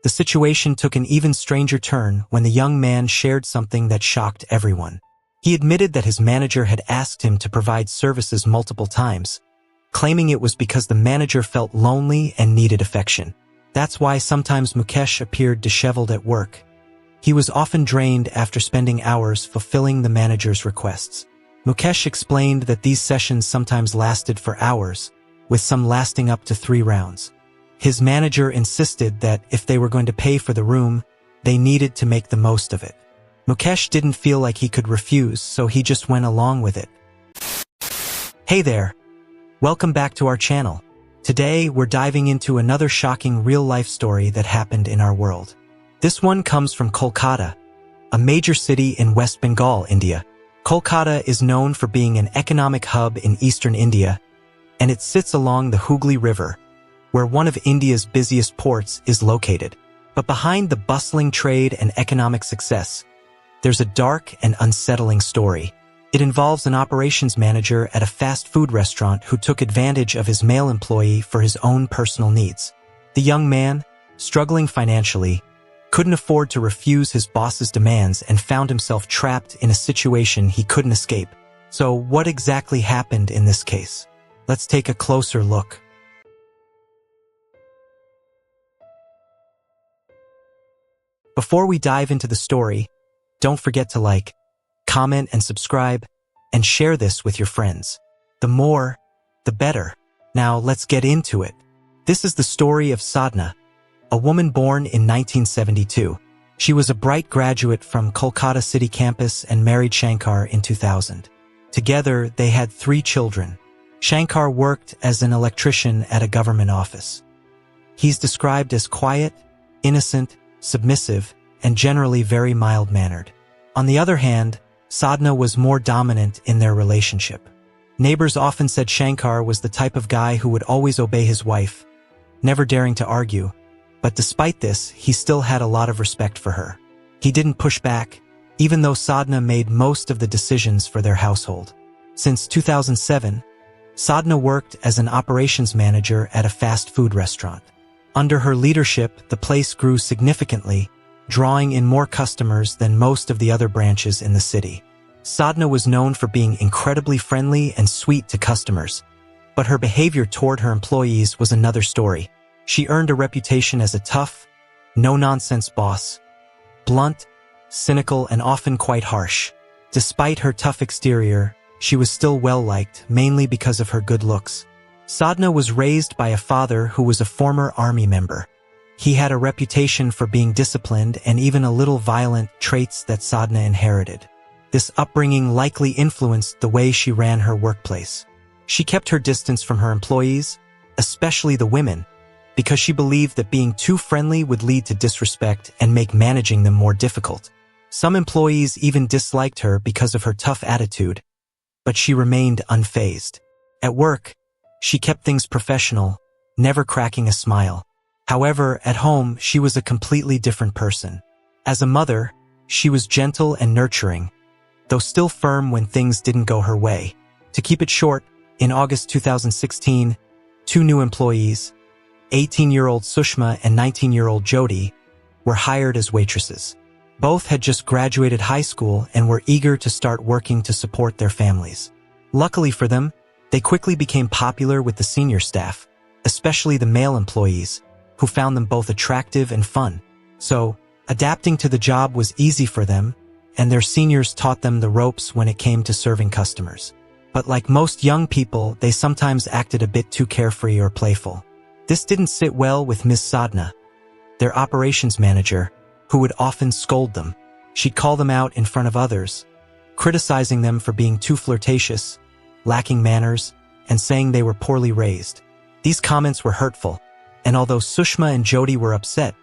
The situation took an even stranger turn when the young man shared something that shocked everyone. He admitted that his manager had asked him to provide services multiple times, claiming it was because the manager felt lonely and needed affection. That's why sometimes Mukesh appeared disheveled at work. He was often drained after spending hours fulfilling the manager's requests. Mukesh explained that these sessions sometimes lasted for hours, with some lasting up to 3 rounds. His manager insisted that if they were going to pay for the room, they needed to make the most of it. Mukesh didn't feel like he could refuse, so he just went along with it. Hey there! Welcome back to our channel. Today, we're diving into another shocking real-life story that happened in our world. This one comes from Kolkata, a major city in West Bengal, India. Kolkata is known for being an economic hub in eastern India, and it sits along the Hooghly River, where one of India's busiest ports is located. But behind the bustling trade and economic success, there's a dark and unsettling story. It involves an operations manager at a fast food restaurant who took advantage of his male employee for his own personal needs. The young man, struggling financially, couldn't afford to refuse his boss's demands and found himself trapped in a situation he couldn't escape. So what exactly happened in this case? Let's take a closer look. Before we dive into the story, don't forget to like, comment and subscribe, and share this with your friends. The more, the better. Now let's get into it. This is the story of Sadhna, a woman born in 1972. She was a bright graduate from Kolkata City campus and married Shankar in 2000. Together, they had 3 children. Shankar worked as an electrician at a government office. He's described as quiet, innocent, submissive, and generally very mild-mannered. On the other hand, Sadhna was more dominant in their relationship. Neighbors often said Shankar was the type of guy who would always obey his wife, never daring to argue. But despite this, he still had a lot of respect for her. He didn't push back, even though Sadhna made most of the decisions for their household. Since 2007, Sadhna worked as an operations manager at a fast food restaurant. Under her leadership, the place grew significantly, drawing in more customers than most of the other branches in the city. Sadhna was known for being incredibly friendly and sweet to customers, but her behavior toward her employees was another story. She earned a reputation as a tough, no-nonsense boss, blunt, cynical, and often quite harsh. Despite her tough exterior, she was still well-liked, mainly because of her good looks. Sadhna was raised by a father who was a former army member. He had a reputation for being disciplined and even a little violent, traits that Sadhna inherited. This upbringing likely influenced the way she ran her workplace. She kept her distance from her employees, especially the women, because she believed that being too friendly would lead to disrespect and make managing them more difficult. Some employees even disliked her because of her tough attitude, but she remained unfazed. At work, she kept things professional, never cracking a smile. However, at home, she was a completely different person. As a mother, she was gentle and nurturing, though still firm when things didn't go her way. To keep it short, in August 2016, 2 new employees, 18-year-old Sushma and 19-year-old Jyoti, were hired as waitresses. Both had just graduated high school and were eager to start working to support their families. Luckily for them, they quickly became popular with the senior staff, especially the male employees, who found them both attractive and fun. So, adapting to the job was easy for them, and their seniors taught them the ropes when it came to serving customers. But like most young people, they sometimes acted a bit too carefree or playful. This didn't sit well with Ms. Sadhna, their operations manager, who would often scold them. She'd call them out in front of others, criticizing them for being too flirtatious, lacking manners, and saying they were poorly raised. These comments were hurtful, and although Sushma and Jyoti were upset,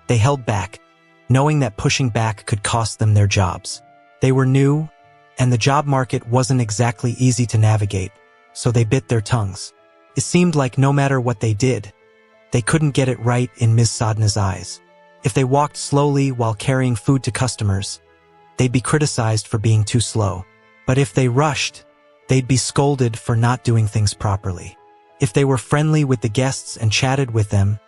they held back, knowing that pushing back could cost them their jobs. They were new, and the job market wasn't exactly easy to navigate, so they bit their tongues. It seemed like no matter what they did, they couldn't get it right in Ms. Sadhna's eyes. If they walked slowly while carrying food to customers, they'd be criticized for being too slow. But if they rushed, they'd be scolded for not doing things properly. If they were friendly with the guests and chatted with them,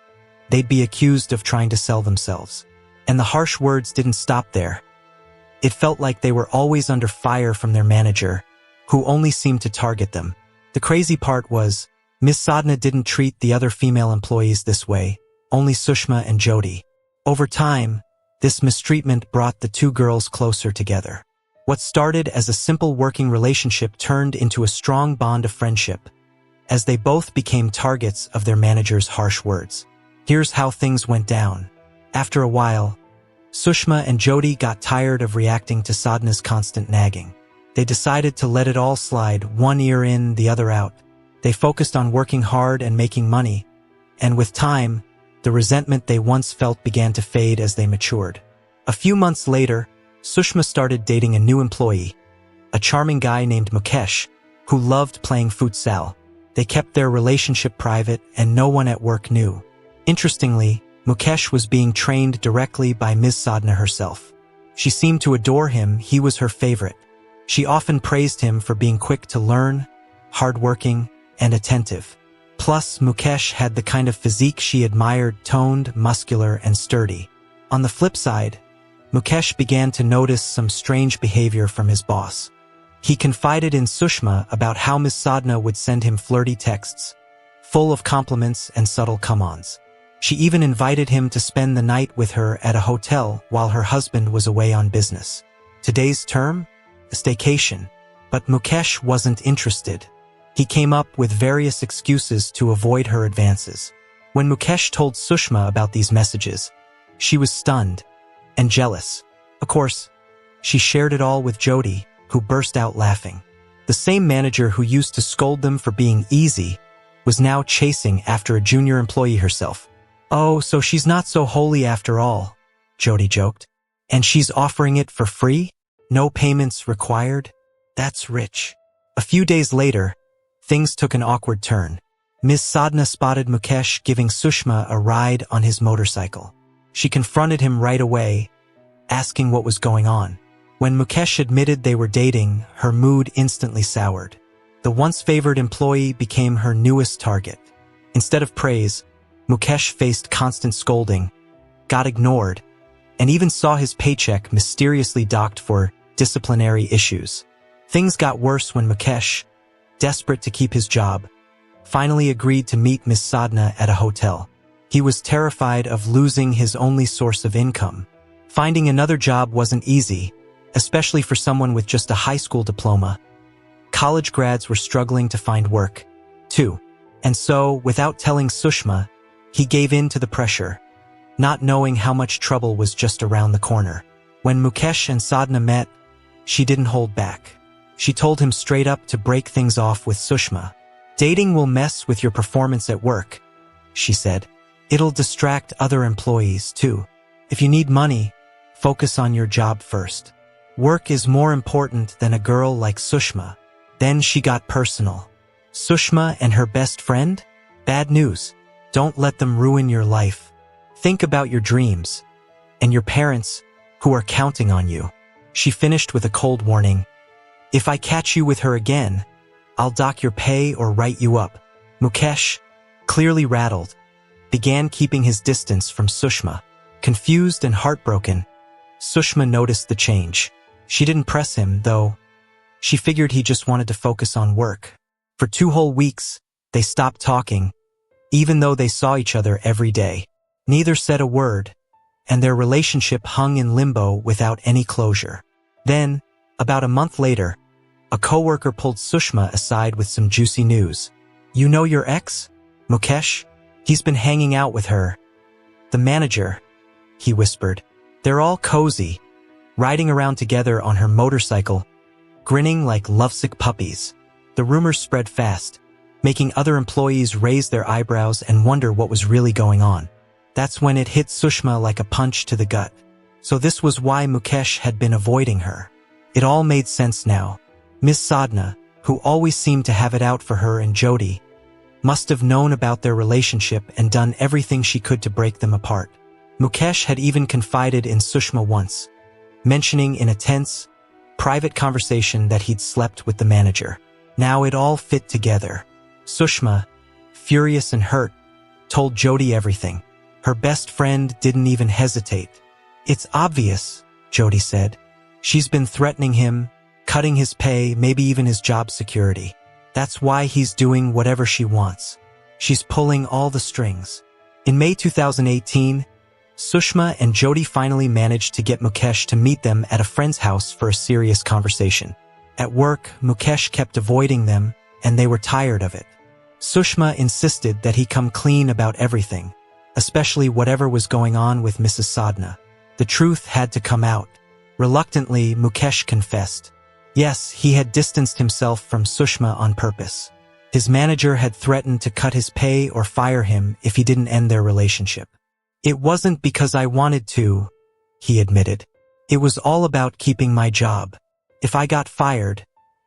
they'd be accused of trying to sell themselves. And the harsh words didn't stop there. It felt like they were always under fire from their manager, who only seemed to target them. The crazy part was, Miss Sadhna didn't treat the other female employees this way, only Sushma and Jyoti. Over time, this mistreatment brought the two girls closer together. What started as a simple working relationship turned into a strong bond of friendship, as they both became targets of their manager's harsh words. Here's how things went down. After a while, Sushma and Jyoti got tired of reacting to Sadhna's constant nagging. They decided to let it all slide, one ear in, the other out. They focused on working hard and making money, and with time, the resentment they once felt began to fade as they matured. A few months later, Sushma started dating a new employee, a charming guy named Mukesh, who loved playing futsal. They kept their relationship private and no one at work knew. Interestingly, Mukesh was being trained directly by Ms. Sadhna herself. She seemed to adore him, he was her favorite. She often praised him for being quick to learn, hardworking, and attentive. Plus, Mukesh had the kind of physique she admired, toned, muscular, and sturdy. On the flip side, Mukesh began to notice some strange behavior from his boss. He confided in Sushma about how Ms. Sadhna would send him flirty texts, full of compliments and subtle come-ons. She even invited him to spend the night with her at a hotel while her husband was away on business. Today's term? A staycation. But Mukesh wasn't interested. He came up with various excuses to avoid her advances. When Mukesh told Sushma about these messages, she was stunned and jealous. Of course, she shared it all with Jyoti, who burst out laughing. The same manager who used to scold them for being easy was now chasing after a junior employee herself. "Oh, so she's not so holy after all," Jyoti joked. "And she's offering it for free? No payments required? That's rich." A few days later, things took an awkward turn. Ms. Sadhna spotted Mukesh giving Sushma a ride on his motorcycle. She confronted him right away, asking what was going on. When Mukesh admitted they were dating, her mood instantly soured. The once favored employee became her newest target. Instead of praise, Mukesh faced constant scolding, got ignored, and even saw his paycheck mysteriously docked for disciplinary issues. Things got worse when Mukesh, desperate to keep his job, finally agreed to meet Ms. Sadhna at a hotel. He was terrified of losing his only source of income. Finding another job wasn't easy, especially for someone with just a high school diploma. College grads were struggling to find work, too. And so, without telling Sushma, he gave in to the pressure, not knowing how much trouble was just around the corner. When Mukesh and Sadhna met, she didn't hold back. She told him straight up to break things off with Sushma. "Dating will mess with your performance at work," she said. "It'll distract other employees, too. If you need money, focus on your job first. Work is more important than a girl like Sushma." Then she got personal. "Sushma and her best friend? Bad news. Don't let them ruin your life. Think about your dreams and your parents who are counting on you." She finished with a cold warning. "If I catch you with her again, I'll dock your pay or write you up." Mukesh, clearly rattled, began keeping his distance from Sushma. Confused and heartbroken, Sushma noticed the change. She didn't press him, though. She figured he just wanted to focus on work. For 2 whole weeks, they stopped talking, even though they saw each other every day. Neither said a word, and their relationship hung in limbo without any closure. Then, about a month later, a coworker pulled Sushma aside with some juicy news. "You know your ex, Mukesh? He's been hanging out with her. The manager," he whispered. "They're all cozy, riding around together on her motorcycle, grinning like lovesick puppies." The rumors spread fast, making other employees raise their eyebrows and wonder what was really going on. That's when it hit Sushma like a punch to the gut. So this was why Mukesh had been avoiding her. It all made sense now. Ms. Sadhna, who always seemed to have it out for her and Jyoti, must have known about their relationship and done everything she could to break them apart. Mukesh had even confided in Sushma once, mentioning in a tense, private conversation that he'd slept with the manager. Now it all fit together. Sushma, furious and hurt, told Jyoti everything. Her best friend didn't even hesitate. "It's obvious," Jody said. "She's been threatening him, cutting his pay, maybe even his job security. That's why he's doing whatever she wants. She's pulling all the strings." In May 2018, Sushma and Jody finally managed to get Mukesh to meet them at a friend's house for a serious conversation. At work, Mukesh kept avoiding them, and they were tired of it. Sushma insisted that he come clean about everything, especially whatever was going on with Mrs. Sadhna. The truth had to come out. Reluctantly, Mukesh confessed. Yes, he had distanced himself from Sushma on purpose. His manager had threatened to cut his pay or fire him if he didn't end their relationship. "It wasn't because I wanted to," he admitted. "It was all about keeping my job. If I got fired,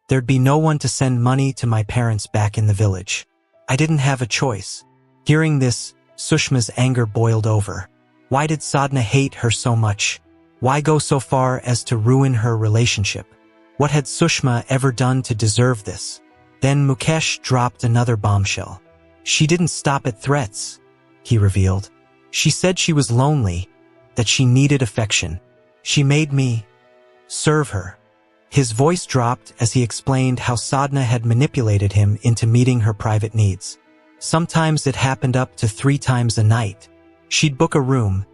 there'd be no one to send money to my parents back in the village. I didn't have a choice." Hearing this, Sushma's anger boiled over. Why did Sadhna hate her so much? Why go so far as to ruin her relationship? What had Sushma ever done to deserve this? Then Mukesh dropped another bombshell. "She didn't stop at threats," he revealed. "She said she was lonely, that she needed affection. She made me serve her." His voice dropped as he explained how Sadhna had manipulated him into meeting her private needs. Sometimes it happened up to 3 times a night. She'd book a room,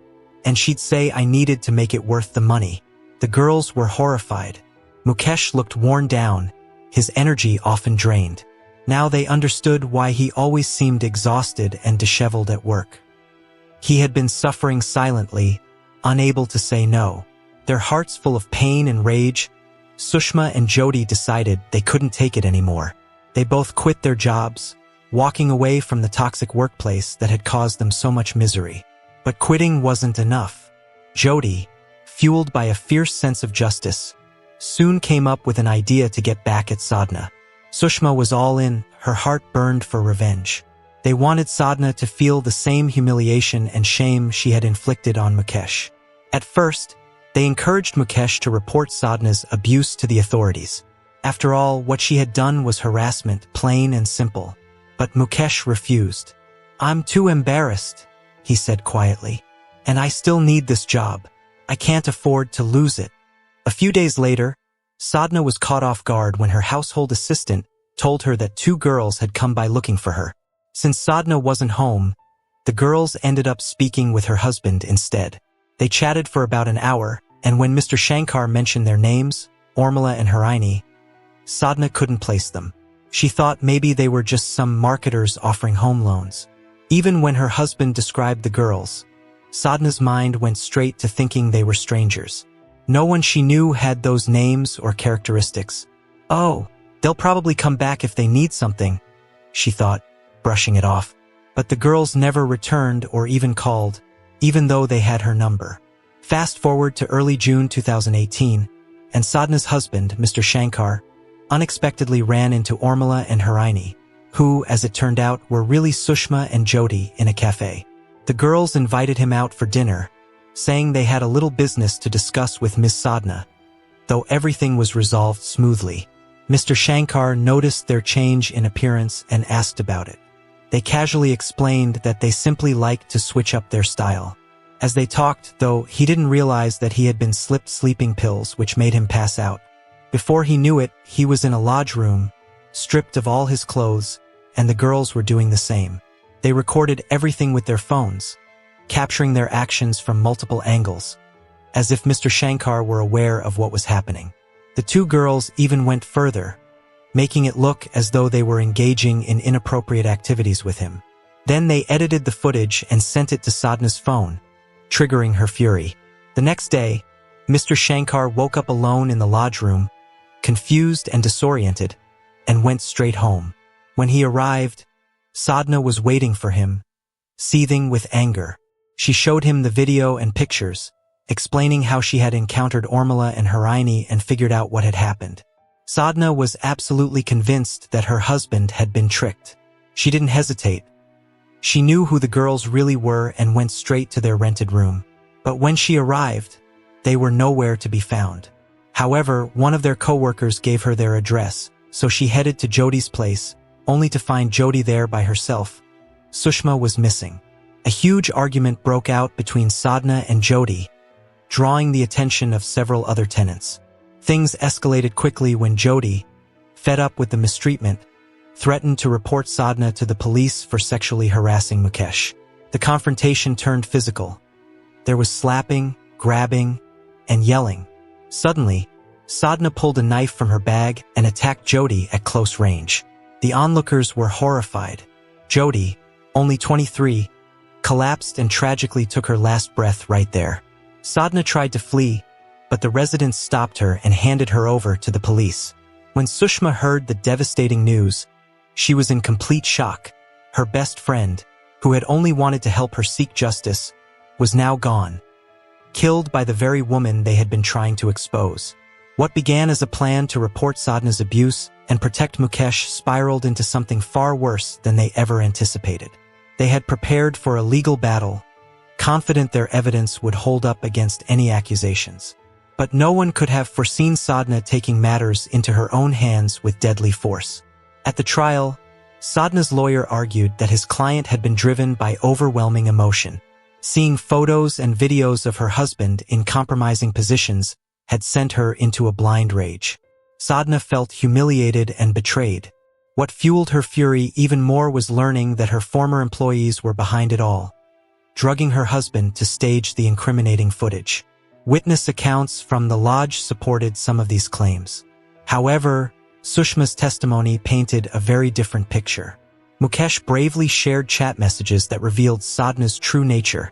and she'd say I needed to make it worth the money. The girls were horrified. Mukesh looked worn down, his energy often drained. Now they understood why he always seemed exhausted and disheveled at work. He had been suffering silently, unable to say no. Their hearts full of pain and rage, Sushma and Jody decided they couldn't take it anymore. They both quit their jobs, walking away from the toxic workplace that had caused them so much misery. But quitting wasn't enough. Jody, fueled by a fierce sense of justice, soon came up with an idea to get back at Sadhna. Sushma was all in, her heart burned for revenge. They wanted Sadhna to feel the same humiliation and shame she had inflicted on Mukesh. At first, they encouraged Mukesh to report Sadhna's abuse to the authorities. After all, what she had done was harassment, plain and simple. But Mukesh refused. "I'm too embarrassed," he said quietly. "And I still need this job. I can't afford to lose it." A few days later, Sadhna was caught off guard when her household assistant told her that 2 girls had come by looking for her. Since Sadhna wasn't home, the girls ended up speaking with her husband instead. They chatted for about an hour, and when Mr. Shankar mentioned their names, Ormila and Harini, Sadhna couldn't place them. She thought maybe they were just some marketers offering home loans. Even when her husband described the girls, Sadhna's mind went straight to thinking they were strangers. No one she knew had those names or characteristics. "Oh, they'll probably come back if they need something," she thought, brushing it off. But the girls never returned or even called, even though they had her number. Fast forward to early June 2018, and Sadhna's husband, Mr. Shankar, unexpectedly ran into Ormila and Harini, who, as it turned out, were really Sushma and Jody in a cafe. The girls invited him out for dinner, saying they had a little business to discuss with Miss Sadhna. Though everything was resolved smoothly, Mr. Shankar noticed their change in appearance and asked about it. They casually explained that they simply liked to switch up their style. As they talked, though, he didn't realize that he had been slipped sleeping pills which made him pass out. Before he knew it, he was in a lodge room, stripped of all his clothes, and the girls were doing the same. They recorded everything with their phones, capturing their actions from multiple angles, as if Mr. Shankar were aware of what was happening. The 2 girls even went further, making it look as though they were engaging in inappropriate activities with him. Then they edited the footage and sent it to Sadhna's phone, triggering her fury. The next day, Mr. Shankar woke up alone in the lodge room, confused and disoriented, and went straight home. When he arrived, Sadhna was waiting for him, seething with anger. She showed him the video and pictures, explaining how she had encountered Ormila and Harini and figured out what had happened. Sadhna was absolutely convinced that her husband had been tricked. She didn't hesitate. She knew who the girls really were and went straight to their rented room. But when she arrived, they were nowhere to be found. However, one of their co-workers gave her their address, so she headed to Jody's place, only to find Jody there by herself. Sushma was missing. A huge argument broke out between Sadhna and Jyoti, drawing the attention of several other tenants. Things escalated quickly when Jyoti, fed up with the mistreatment, threatened to report Sadhna to the police for sexually harassing Mukesh. The confrontation turned physical. There was slapping, grabbing, and yelling. Suddenly, Sadhna pulled a knife from her bag and attacked Jyoti at close range. The onlookers were horrified. Jyoti, only 23, collapsed and tragically took her last breath right there. Sadhna tried to flee, but the residents stopped her and handed her over to the police. When Sushma heard the devastating news, she was in complete shock. Her best friend, who had only wanted to help her seek justice, was now gone, killed by the very woman they had been trying to expose. What began as a plan to report Sadhna's abuse and protect Mukesh spiraled into something far worse than they ever anticipated. They had prepared for a legal battle, confident their evidence would hold up against any accusations. But no one could have foreseen Sadhna taking matters into her own hands with deadly force. At the trial, Sadhna's lawyer argued that his client had been driven by overwhelming emotion. Seeing photos and videos of her husband in compromising positions had sent her into a blind rage. Sadhna felt humiliated and betrayed. What fueled her fury even more was learning that her former employees were behind it all, drugging her husband to stage the incriminating footage. Witness accounts from the lodge supported some of these claims. However, Sushma's testimony painted a very different picture. Mukesh bravely shared chat messages that revealed Sadhna's true nature,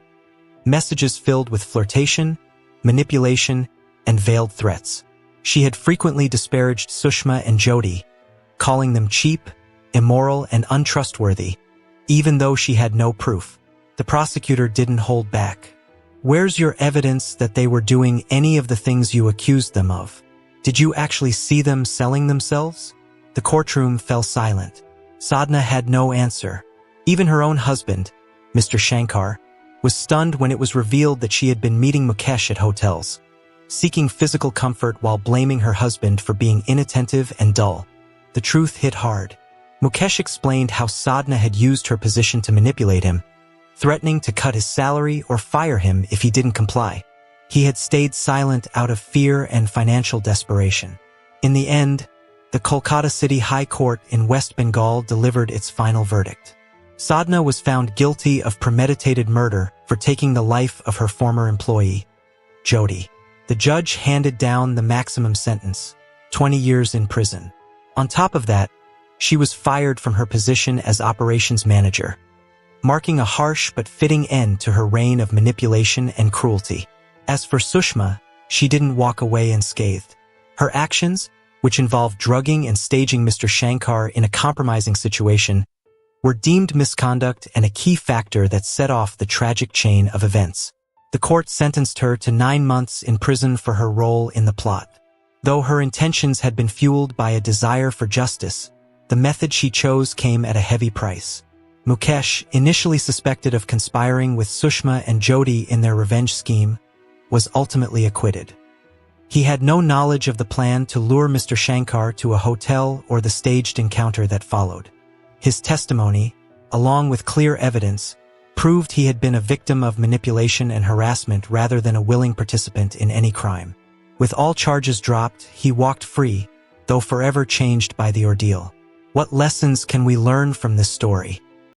messages filled with flirtation, manipulation, and veiled threats. She had frequently disparaged Sushma and Jyoti, calling them cheap, immoral, and untrustworthy, even though she had no proof. The prosecutor didn't hold back. "Where's your evidence that they were doing any of the things you accused them of? Did you actually see them selling themselves?" The courtroom fell silent. Sadhna had no answer. Even her own husband, Mr. Shankar, was stunned when it was revealed that she had been meeting Mukesh at hotels, seeking physical comfort while blaming her husband for being inattentive and dull. The truth hit hard. Mukesh explained how Sadhna had used her position to manipulate him, threatening to cut his salary or fire him if he didn't comply. He had stayed silent out of fear and financial desperation. In the end, the Kolkata City High Court in West Bengal delivered its final verdict. Sadhna was found guilty of premeditated murder for taking the life of her former employee, Jyoti. The judge handed down the maximum sentence, 20 years in prison. On top of that, she was fired from her position as operations manager, marking a harsh but fitting end to her reign of manipulation and cruelty. As for Sushma, she didn't walk away unscathed. Her actions, which involved drugging and staging Mr. Shankar in a compromising situation, were deemed misconduct and a key factor that set off the tragic chain of events. The court sentenced her to 9 months in prison for her role in the plot. Though her intentions had been fueled by a desire for justice, the method she chose came at a heavy price. Mukesh, initially suspected of conspiring with Sushma and Jyoti in their revenge scheme, was ultimately acquitted. He had no knowledge of the plan to lure Mr. Shankar to a hotel or the staged encounter that followed. His testimony, along with clear evidence, proved he had been a victim of manipulation and harassment rather than a willing participant in any crime. With all charges dropped, he walked free, though forever changed by the ordeal. What lessons can we learn from this story?